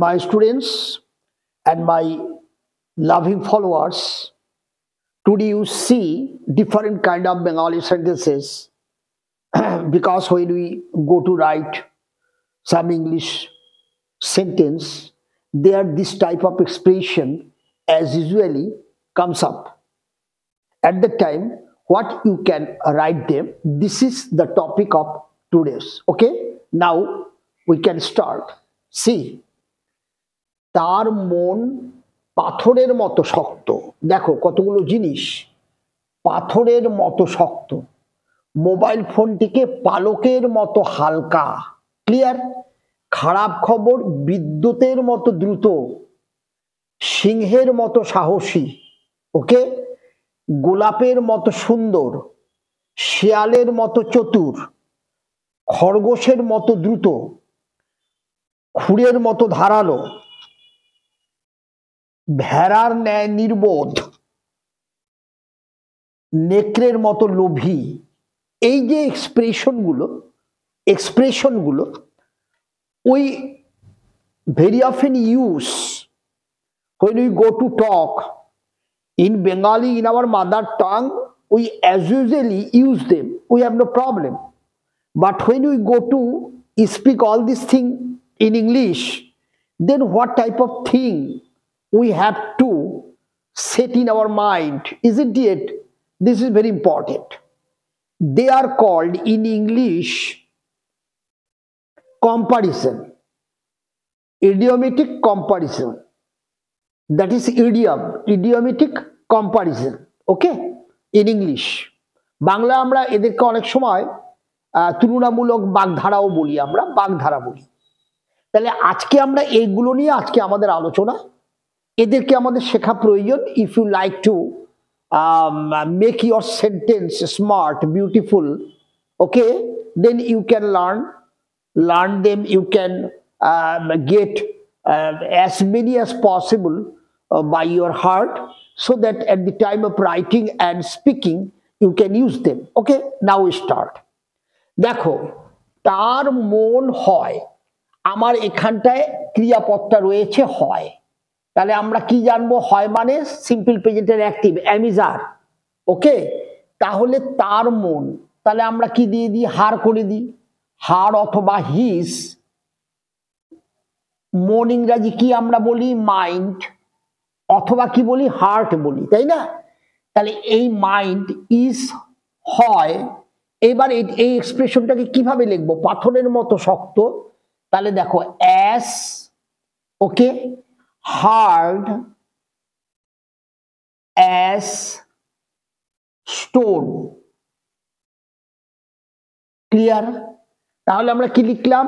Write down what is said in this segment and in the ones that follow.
My students and my loving followers, today you see different kind of Bengali sentences because when we go to write some English sentence, there this type of expression as usually comes up. At the time, what you can write them, this is the topic of today's. Okay, now we can start. See, তার মন পাথরের মতো শক্ত। দেখো কতগুলো জিনিস, পাথরের মতো শক্ত, মোবাইল ফোনটিকে পালকের মতো হালকা। ক্লিয়ার? খারাপ খবর বিদ্যুতের মতো দ্রুত, সিংহের মতো সাহসী। ওকে, গোলাপের মতো সুন্দর, শিয়ালের মতো চতুর, খরগোশের মতো দ্রুত, খুঁড়ের মতো ধারালো, ভেড়ার ন্যায় নির্বোধ, নেকড়ের মতো লোভী। এই যে এক্সপ্রেশনগুলো we very often use when we go to talk in Bengali, in our mother tongue. We as usually use them, we have no problem. But when we go to speak all this thing in English, then what type of thing we have to set in our mind, isn't it? This is very important. They are called in English comparison, idiomatic comparison. That is idiomatic comparison. Okay, in English. Bangla আমরা এদেরকে অনেক সময় তুলনামূলক বাগধারাও বলি, আমরা বাগধারা বলি। তাহলে আজকে আমরা এইগুলো নিয়ে আজকে আমাদের আলোচনা, এদেরকে আমাদের শেখা প্রয়োজন। If you like to make your sentence smart, beautiful, okay, then you can learn them. You can get as many as possible by your heart, so that at the time of writing and speaking you can use them. Okay, now we start. দেখো, তার মন হয়, আমার এখানটায় ক্রিয়াপদটা রয়েছে হয়, তাহলে আমরা কি জানবো? হয় মানে সিম্পল প্রেজেন্টের অ্যাক্টিভ অ্যামিজার। ওকে, তাহলে তার মন, তাহলে আমরা কি দিয়ে দিই? হার করে দিই। হার অথবা হিজ। মন ইংরাজি কি আমরা বলি? মাইন্ড, অথবা কি বলি? হার্ট বলি, তাই না? তাহলে এই মাইন্ড ইজ হয়। এবার এই এক্সপ্রেশনটাকে কিভাবে লিখবো? পাথরের মতো শক্ত। তাহলে দেখো, as, okay, hard as stone. Clear? তাহলে আমরা কি লিখলাম?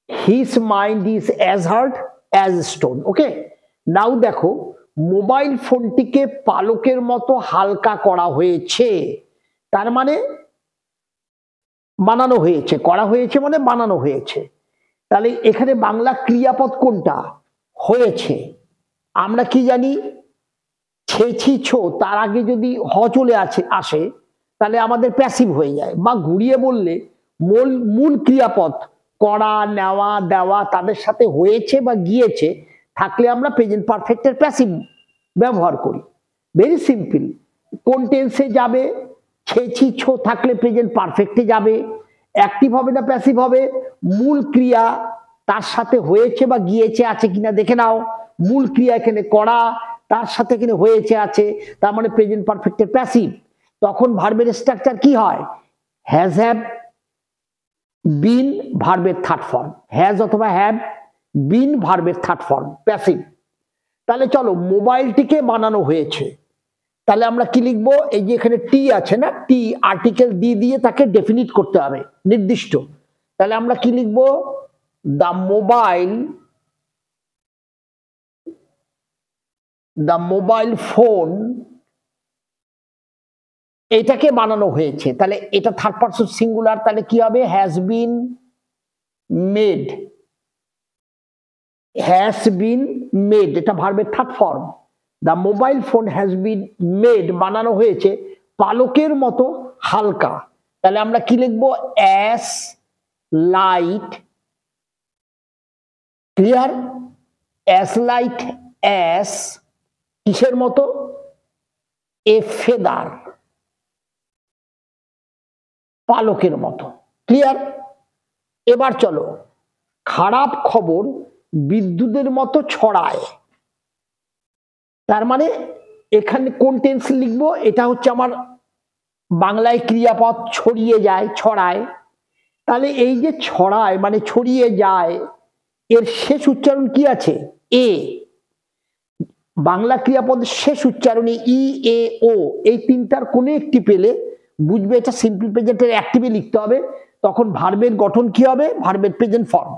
His mind is as hard as stone. Okay, now দেখো, মোবাইল ফোনটিকে পালকের মতো হালকা করা হয়েছে, তার মানে বানানো হয়েছে, করা হয়েছে মানে বানানো হয়েছে। তাহলে এখানে বাংলা ক্রিয়াপদ কোনটা? হয়েছে। আমরা কি জানি? ছেছি ছো, তার আগে যদি হ চলে আসে তাহলে আমাদের প্যাসিভ হয়ে যায়, বা ঘুরিয়ে বললে মূল ক্রিয়াপদ করা, নেওয়া, দেওয়া, তাদের সাথে হয়েছে বা গিয়েছে থাকলে আমরা প্রেজেন্ট পারফেক্টের প্যাসিভ ব্যবহার করি। Very simple. কোন টেন্সে যাবে? ছেছি ছো থাকলে প্রেজেন্ট পারফেক্টে যাবে। অ্যাক্টিভ হবে না প্যাসিভ হবে? মূল ক্রিয়া তার সাথে হয়েছে বা গিয়েছে আছে কিনা দেখে নাও। মূল ক্রিয়া এখানে করা, তার সাথে এখানে হয়েছে আছে, তার মানে প্রেজেন্ট পারফেক্টের প্যাসিভ। তখন ভার্বের স্ট্রাকচার কি হয়? হ্যাজ, হ্যাভ, বিন, ভার্বের থার্ড ফর্ম। হ্যাজ অথবা হ্যাভ, বিন, ভার্বের থার্ড ফর্ম, প্যাসিভ। তাহলে চলো, মোবাইলটিকে বানানো হয়েছে, তাহলে আমরা কি লিখবো? এই যে এখানে টি আছে না, টি আর্টিকেল দিয়ে তাকে ডেফিনিট করতে হবে, নির্দিষ্ট। তাহলে আমরা কি লিখবো? দ্য মোবাইল ফোন, এটাকে বানানো হয়েছে। তাহলে এটা থার্ড পারসন সিঙ্গুলার, তাহলে কি হবে? Has been made. Has been made, এটা ভার্বের third form. The mobile phone has been made, বানানো হয়েছে পালকের মতো হালকা। তাহলে আমরা কি লিখবো? As light. Clear? As light as কিসের মতো, এ ফেদার পালকের মতো। ক্লিয়ার? এবার চলো, খারাপ খবর বিদ্যুতের মতো ছড়ায়। তার মানে এখানে কোন টেন্স লিখবো, এটা হচ্ছে আমার বাংলায় ক্রিয়াপদ ছড়িয়ে যায়, ছড়ায়। তাহলে এই যে ছড়ায় মানে ছড়িয়ে যায়, এর শেষ উচ্চারণ কি আছে, এ। বাংলা ক্রিয়াপদের শেষ উচ্চারণে ই, এ, ও, এই তিনটার কোনো একটি পেলে বুঝবে এটা সিম্পল প্রেজেন্টের অ্যাক্টিভে লিখতে হবে, তখন ভার্বের গঠন কি হবে, ভার্বের প্রেজেন্ট ফর্ম।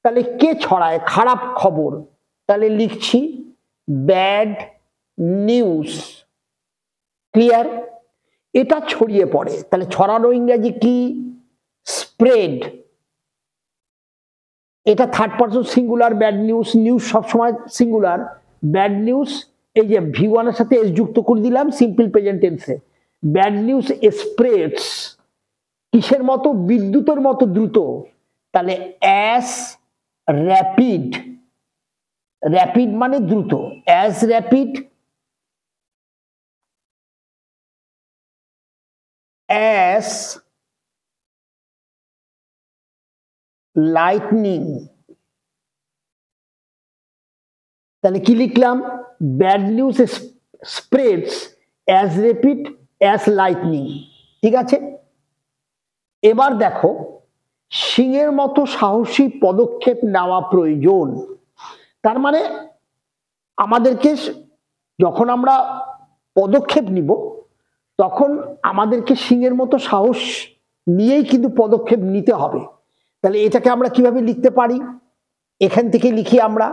তাহলে কে ছড়ায়, খারাপ খবর, তাহলে লিখছি ব্যাড নিউজ। ক্লিয়ার? এটা ছড়িয়ে পড়ে, তাহলে ছড়ানো ইংরেজি কি, স্প্রেড। এটা third person singular, bad news, news সবসময় সিঙ্গুলার, ব্যাড নিউজ এই যে V1 এর সাথে এস যুক্ত করে দিলাম সিম্পল প্রেজেন্ট টেন্সে। ব্যাড নিউজ স্প্রেডস কিসের মতো, বিদ্যুতের মতো দ্রুত, তাহলে অ্যাজ র্যাপিড, র্যাপিড মানে দ্রুত, অ্যাজ র্যাপিড অ্যাজ লাইটনিং। তাহলে কি লিখলাম, bad news spreads as rapid as lightning. ঠিক আছে? এবার দেখো, সিংহের মতো সাহসী পদক্ষেপ নেওয়া প্রয়োজন। তার মানে আমাদেরকে যখন আমরা পদক্ষেপ নিব তখন আমাদেরকে সিংহের মতো সাহস নিয়েই কিন্তু পদক্ষেপ নিতে হবে। তাহলে এটাকে আমরা কিভাবে লিখতে পারি, এখান থেকে লিখি আমরা,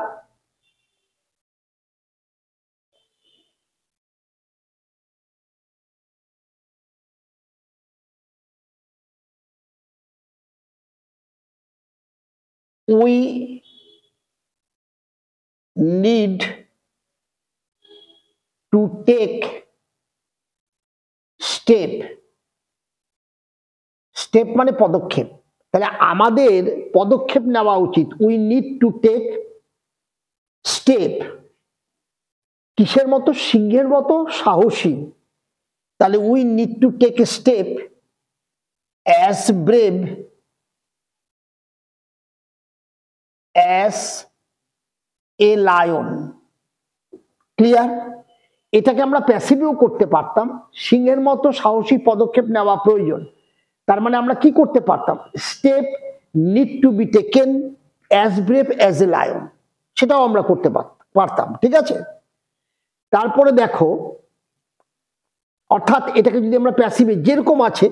we need to take step, step মানে পদক্ষেপ, তাহলে আমাদের পদক্ষেপ নেওয়া উচিত, we need to take step কিসের মতো, সিংহের মতো সাহসী, তাহলে we need to take step as brave as a lion. Clear? এটাকে আমরা প্যাসিভেও করতে পারতাম, সিংহের মতো সাহসী পদক্ষেপ নেওয়া প্রয়োজন। তার মানে আমরা কি করতে পারতাম, step need to be taken as brave as a lion, সেটাও আমরা করতে পারতাম। ঠিক আছে? তারপরে দেখো, অর্থাৎ এটাকে যদি আমরা প্যাসিভে যেরকম আছে,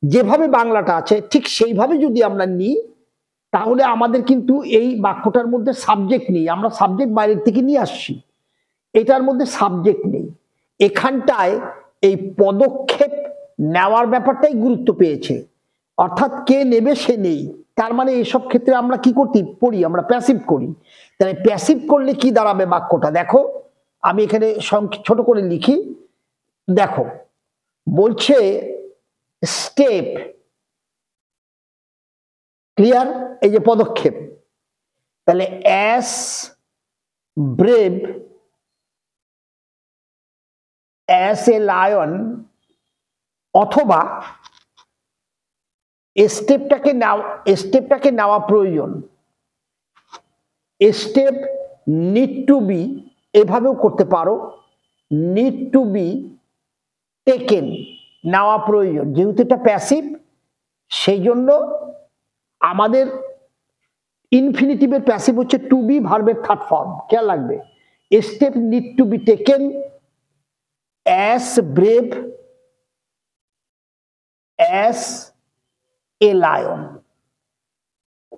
যেভাবে বাংলাটা আছে ঠিক সেইভাবে যদি আমরা নিই, তাহলে আমাদের কিন্তু এই বাক্যটার মধ্যে সাবজেক্ট নেই, আমরা সাবজেক্ট বাইরের থেকে নিয়ে আসছি, এটার মধ্যে সাবজেক্ট নেই। এখানটায় এই পদক্ষেপ নেওয়ার ব্যাপারটাই গুরুত্ব পেয়েছে, অর্থাৎ কে নেবে সে নেই। তার মানে এসব ক্ষেত্রে আমরা কি করতে পড়ি, আমরা প্যাসিভ করি। তাহলে প্যাসিভ করলে কি দাঁড়াবে বাক্যটা, দেখো আমি এখানে ছোট করে লিখি, দেখো বলছে স্টেপ। ক্লিয়ার? এই যে পদক্ষেপ, তাহলে as brave as a lion, অথবা স্টেপটাকে নেওয়া প্রয়োজন, স্টেপ নিড টু বি, এভাবেও করতে পারো, নিড টু বি টেকেন, নেওয়া প্রয়োজন। যেহেতু এটা প্যাসিভ সেই জন্য আমাদের ইনফিনিটিভের প্যাসিভ হচ্ছে টু বি, ভার্বের থার্ড ফর্ম, খেয়াল রাখবে। Step need to be taken as brave as a lion,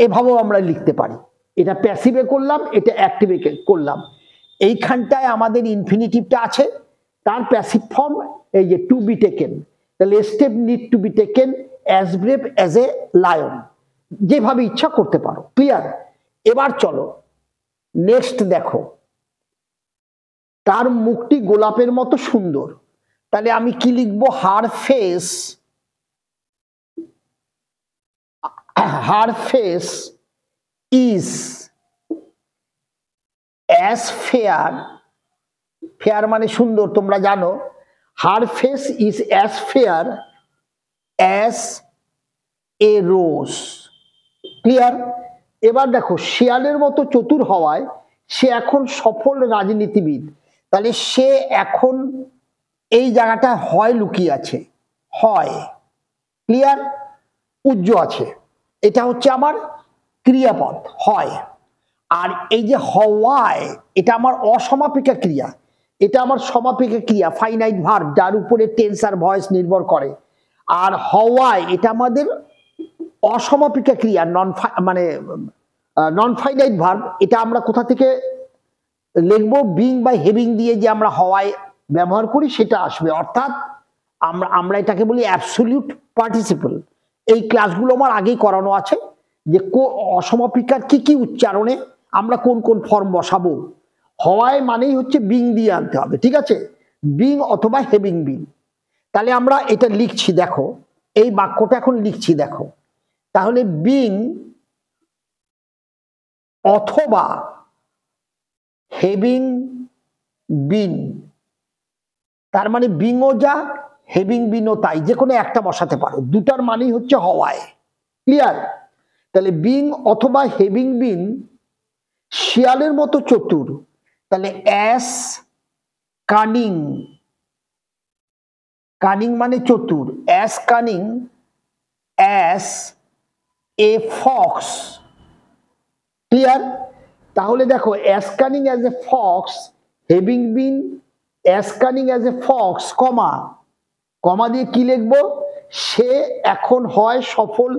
এভাবেও আমরা লিখতে পারি। এটা প্যাসিভে করলাম, এটা অ্যাক্টিভে করলাম। এইখানটায় আমাদের ইনফিনিটিভটা আছে, তার প্যাসিভ ফর্ম এই যে টু বি টেকেন, তাহলে step need to be taken as brave as a lion, যেভাবে ইচ্ছা করতে পারো। ক্লিয়ার? এবার চলো নেক্সট দেখো, তার মুখটি গোলাপের মতো সুন্দর, তাহলে আমি কি লিখবো, হার face is as fair, fair মানে সুন্দর, তোমরা জানো, হার face is as fair as a rose. Clear? এবার দেখো, শিয়ালের মতো চতুর হওয়ায় সে এখন সফল রাজনীতিবিদ। তাহলে সে এখন এই জায়গাটা হয় লুকিয়ে আছে, হয়। ক্লিয়ার? উজ্জ্ব আছে, এটা হচ্ছে আমার ক্রিয়াপদ, হয়। আর এই যে হওয়ায়, এটা আমার অসমাপিকা ক্রিয়া, এটা আমার সমাপিকা ক্রিয়া, ফাইনাইট ভার্ব, যার উপরে টেন্স আর ভয়েস নির্ভর করে। আর হওয়ায় এটা আমাদের অসমাপিকা ক্রিয়া, নন ফাইনাইট ভার্ব। এটা আমরা কোথা থেকে লিখবো? বিং বা হেভিং দিয়ে যে আমরা হওয়ায় ব্যবহার করি সেটা আসবে, অর্থাৎ আমরা এটাকে বলি অ্যাবসলিউট পার্টিসিপল। এই ক্লাসগুলো আমার আগেই করানো আছে যে অসমাপিকার কি কি উচ্চারণে আমরা কোন কোন ফর্ম বসাবো। হওয়ায় মানেই হচ্ছে বিং দিয়ে আনতে হবে, ঠিক আছে? বিং অথবা হেভিং বিং। তাহলে আমরা এটা লিখছি, দেখো এই বাক্যটা এখন লিখছি, দেখো। তাহলে বিং অথবা হেভিং বিন, তার মানে বিংও যা, হেভিং বিনও তাই, যে কোনো একটা বসাতে পারো, দুটার মানেই হচ্ছে হওয়ায়। ক্লিয়ার? তাহলে বিং অথবা হেভিং বিন শিয়ালের মতো চতুর, তাহলে অ্যাস কানিং, কানিং মানে চতুর, as cunning as a fox. Clear? তাহলে দেখো, as cunning as a fox, having been as cunning as a fox, comma, comma দিয়ে কি লিখবো? সে এখন হয় সফল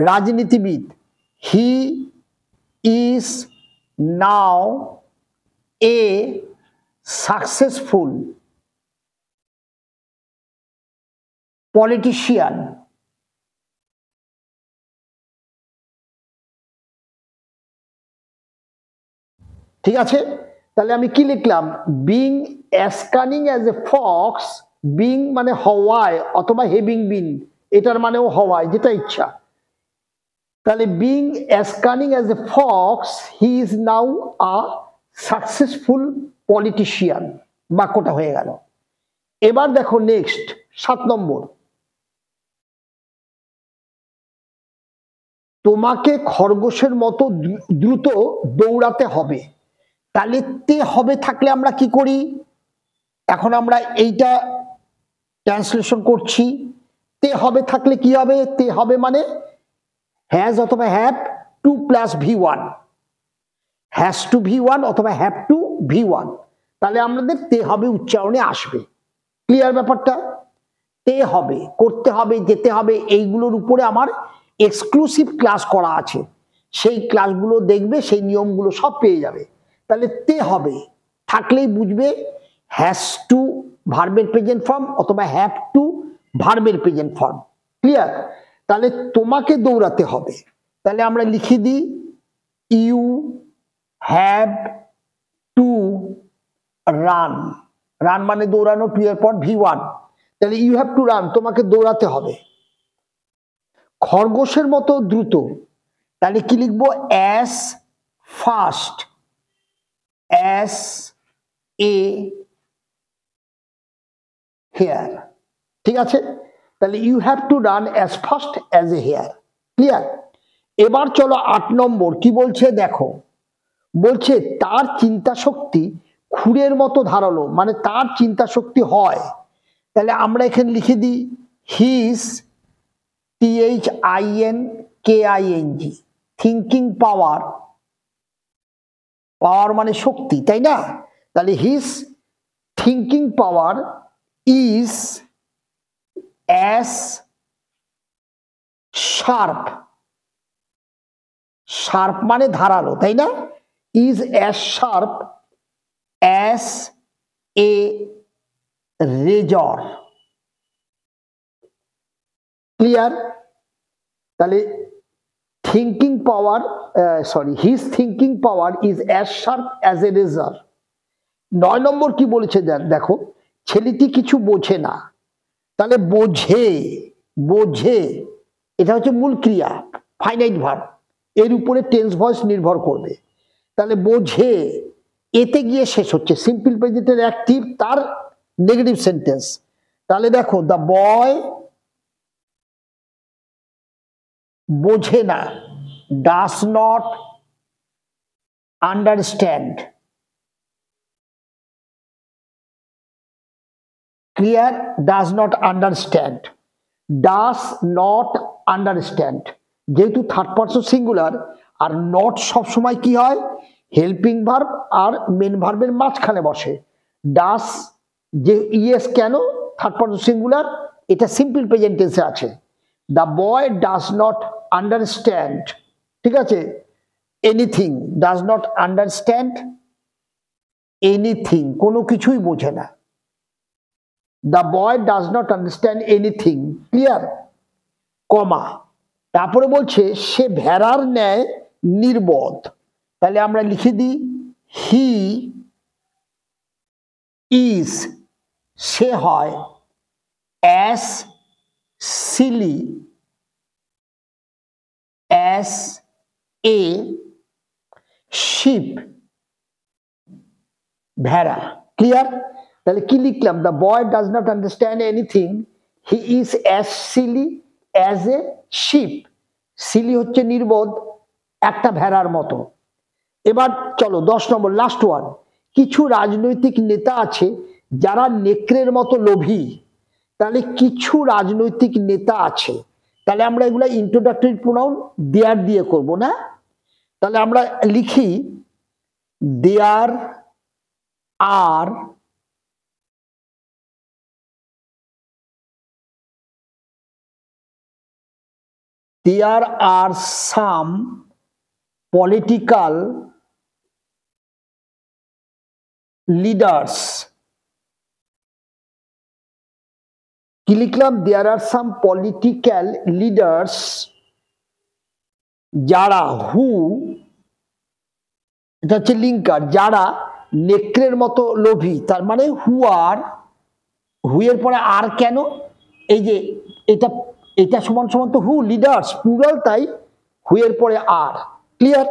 রাজনীতিবিদ। He is now a successful politician. ঠিক আছে? তাহলে আমি কি লিখলাম? Being as cunning as a fox, being মানে হওয়ায় অথবা হেভিং বিন, এটার মানেও হওয়ায়, যেটা ইচ্ছা। তাহলে being as cunning as a fox, he is now a successful politician. বাক্যটা হয়ে গেল। এবার দেখো নেক্সট 7 নম্বর, তোমাকে খরগোশের মতো দ্রুত দৌড়াতে হবে। তাহলে তে হবে থাকলে আমরা কি করি? এখন আমরা এইটা ট্রান্সলেশন করছি। তে হবে থাকলে কি হবে? তে হবে মানে হ্যাজ অথবা have two plus V1, has to V1 অথবা হ্যাভ টু V1। তাহলে আমাদের তে হবে উচ্চারণে আসবে। ক্লিয়ার ব্যাপারটা? তে হবে, করতে হবে, যেতে হবে, এইগুলোর উপরে আমার এক্সক্লুসিভ ক্লাস করা আছে, সেই ক্লাসগুলো দেখবে, সেই নিয়মগুলো সব পেয়ে যাবে। তাহলে তে হবে থাকলেই বুঝবে হ্যাজ টু ভার্বের প্রেজেন্ট ফর্ম অথবা হ্যাভ টু ভার্বের প্রেজেন্ট ফর্ম। ক্লিয়ার? তাহলে তোমাকে দৌড়াতে হবে, তাহলে আমরা লিখে দিই you have to run. Run মানে দৌড়ানো, টু এর পর V1, তাহলে ইউ হ্যাভ টু রান, তোমাকে দৌড়াতে হবে। খরগোশের মতো দ্রুত, তাহলে কি লিখবো? As fast as a hare. ঠিক আছে? তাহলে you have to run as fast as a hare. Clear? এবার চলো 8 নম্বর কি বলছে দেখো। বলছে তার চিন্তা শক্তি খুরের মতো ধারালো, মানে তার চিন্তা শক্তি হয়। তাহলে আমরা এখানে লিখে দিই his THINKING, thinking power, power মানে শক্তি, তাই না? তাহলে his thinking power is as sharp, sharp মানে ধারালো, তাই না? Is as sharp as a razor. Clear? তাহলে thinking power, his thinking power is as sharp as a razor. 9 number কি বলেছে দেখো, ছেলেটি কিছু বোঝে না। তাহলে বোঝে, বোঝে এটা হচ্ছে মূল ক্রিয়া, ফাইনাইট ভার্ব, এর উপরে টেন্স ভয়েস নির্ভর করবে। তাহলে বোঝে এতে গিয়ে শেষ হচ্ছে, সিম্পল প্রেজেন্টের অ্যাক্টিভ তার নেগেটিভ সেন্টেন্স। তাহলে দেখো, দ্য বয় বোঝে না, does not understand. Clear? Does not understand, does not understand, যেহেতু থার্ড পারসন সিঙ্গুলার, আর নট সবসময় কি হয়, হেল্পিং ভার্ব আর মেন ভার্বের মাঝখানে বসে। ডাস যে ইয়েস কেন, থার্ড পারসন সিঙ্গুলার, এটা সিম্পল প্রেজেন্ট টেন্সে আছে। The boy does not understand, ঠিক আছে, anything, does not understand anything, কোনো কিছুই বোঝে না। The boy does not understand anything, clear, comma, তারপরে বলছে সে ভেড়ার ন্যায় নির্বোধ। তাহলে আমরা লিখে দিই হি ইজ, সে হয়, as silly as a sheep, ভেড়া, ক্লিয়ার? তাহলে কি লিখলাম, the boy does not understand anything, he is as silly as a sheep, silly হচ্ছে নির্বোধ, একটা ভেড়ার মতো। এবার চলো 10 নম্বর, লাস্ট ওয়ান। কিছু রাজনৈতিক নেতা আছে যারা নেকড়ের মতো লোভী। তাহলে কিছু রাজনৈতিক নেতা আছে, তাহলে আমরা এগুলা ইন্ট্রোডাক্টরি প্রোনাউন দেয়ার দিয়ে করব না। তাহলে আমরা লিখি দেয়ার আর some political leaders, কি লিখলাম, there are some political leaders যারা, হু, এটা হচ্ছে লিঙ্কার, যারা নেকড়ের মতো লোভী, তার মানে হু আর, হু এর পরে আর কেন, এই যে এটা এটা সমান সমান তো হু, লিডার্স প্লুরাল, তাই হু এর পরে আর, ক্লিয়ার?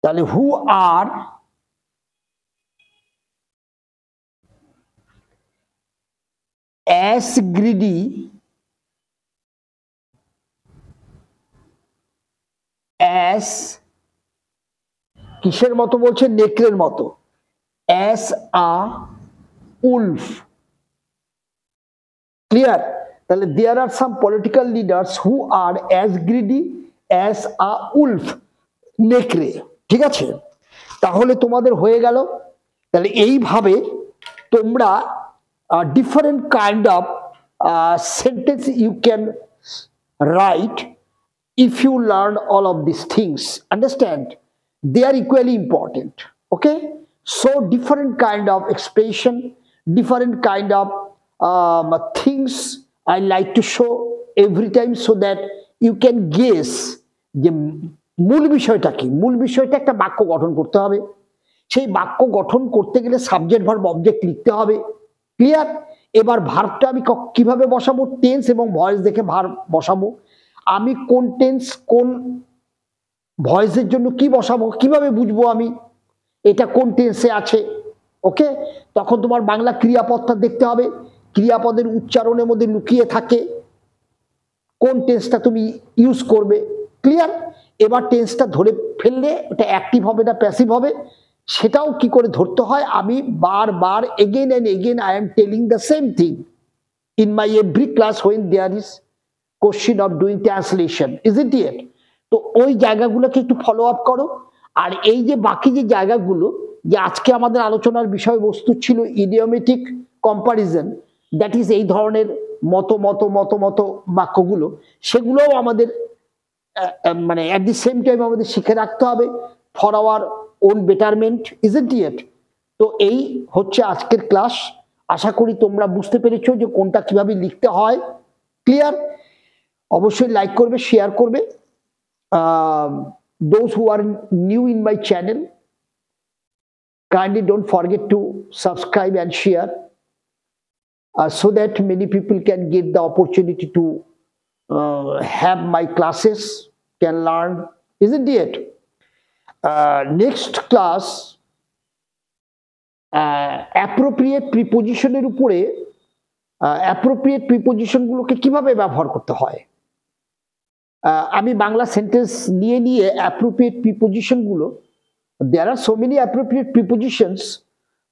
তাহলে হু আর as greedy as, কিসের মতো বলছে, নেকড়ের মতো, as a wolf, ক্লিয়ার? তাহলে there are some political leaders who are as greedy as a wolf, নেকড়ে, ঠিক আছে? তাহলে তোমাদের হয়ে গেল। তাহলে এইভাবে তোমরা different kind of sentence you can write if you learn all of these things, understand? They are equally important, okay? So different kind of expression, different kind of things I like to show every time so that you can guess যে মূল বিষয়টা কি। মূল বিষয়টা একটা বাক্য গঠন করতে হবে, সেই বাক্য গঠন করতে গেলে সাবজেক্ট ভার্ব অবজেক্ট লিখতে হবে, ক্লিয়ার? এবার ভার্বটা আমি কিভাবে বসাবো, টেন্স এবং ভয়েস দেখে ভার্ব বসাবো, আমি কোন টেন্স কোন ভয়েসের জন্য কি বসাবো, কিভাবে বুঝবো আমি এটা কোন টেন্সে আছে, ওকে? তখন তোমার বাংলা ক্রিয়াপদটা দেখতে হবে, ক্রিয়াপদের উচ্চারণের মধ্যে লুকিয়ে থাকে কোন টেন্সটা তুমি ইউজ করবে, ক্লিয়ার? এবার টেন্সটা ধরে ফেললে ওটা অ্যাক্টিভ হবে না প্যাসিভ হবে, সেটাও কি করে ধরতে হয়, আমি বারবার again and again I am telling the same thing in my every class when there is question of doing translation, isn't it? তো ওই জায়গাগুলোকে একটু ফলো আপ করো। আর এই যে বাকি যে জায়গাগুলো, যে আজকে আমাদের আলোচনার বিষয়বস্তু ছিল ইডিওমেটিক কম্পারিজন, দ্যাট ইজ এই ধরনের মতো মতো মতো মতো বাক্যগুলো, সেগুলোও আমাদের মানে অ্যাট দি সেম টাইম আমাদের শিখে রাখতে হবে for our own betterment, isn't it? তো এই হচ্ছে আজকের ক্লাস। আশা করি তোমরা বুঝতে পেরেছো যে কোনটা কিভাবে লিখতে হয়, ক্লিয়ার? অবশ্যই লাইক করবে, শেয়ার করবে। Those who are new in my channel, kindly don't forget to subscribe and share so that many people can get the opportunity to have my classes, can learn, isn't it? Next class appropriate প্রিপোজিশনের উপরে appropriate প্রিপোজিশনগুলোকে কিভাবে ব্যবহার করতে হয়। আমি Bangla sentence নিয়ে নিয়ে appropriate প্রিপোজিশনগুলো, there are so many appropriate prepositions,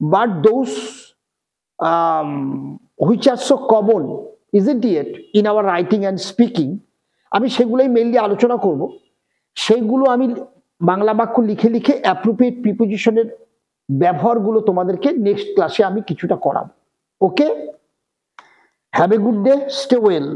but those which are so common, isn't it, in our writing and speaking, আমি সেগুলোই মেইনলি আলোচনা করব। সেইগুলো আমি বাংলা বাক্য লিখে লিখে অ্যাপ্রোপ্রিয়েট প্রিপোজিশনের ব্যবহারগুলো তোমাদেরকে নেক্সট ক্লাসে আমি কিছুটা করাবো। Okay, have a good day, stay well.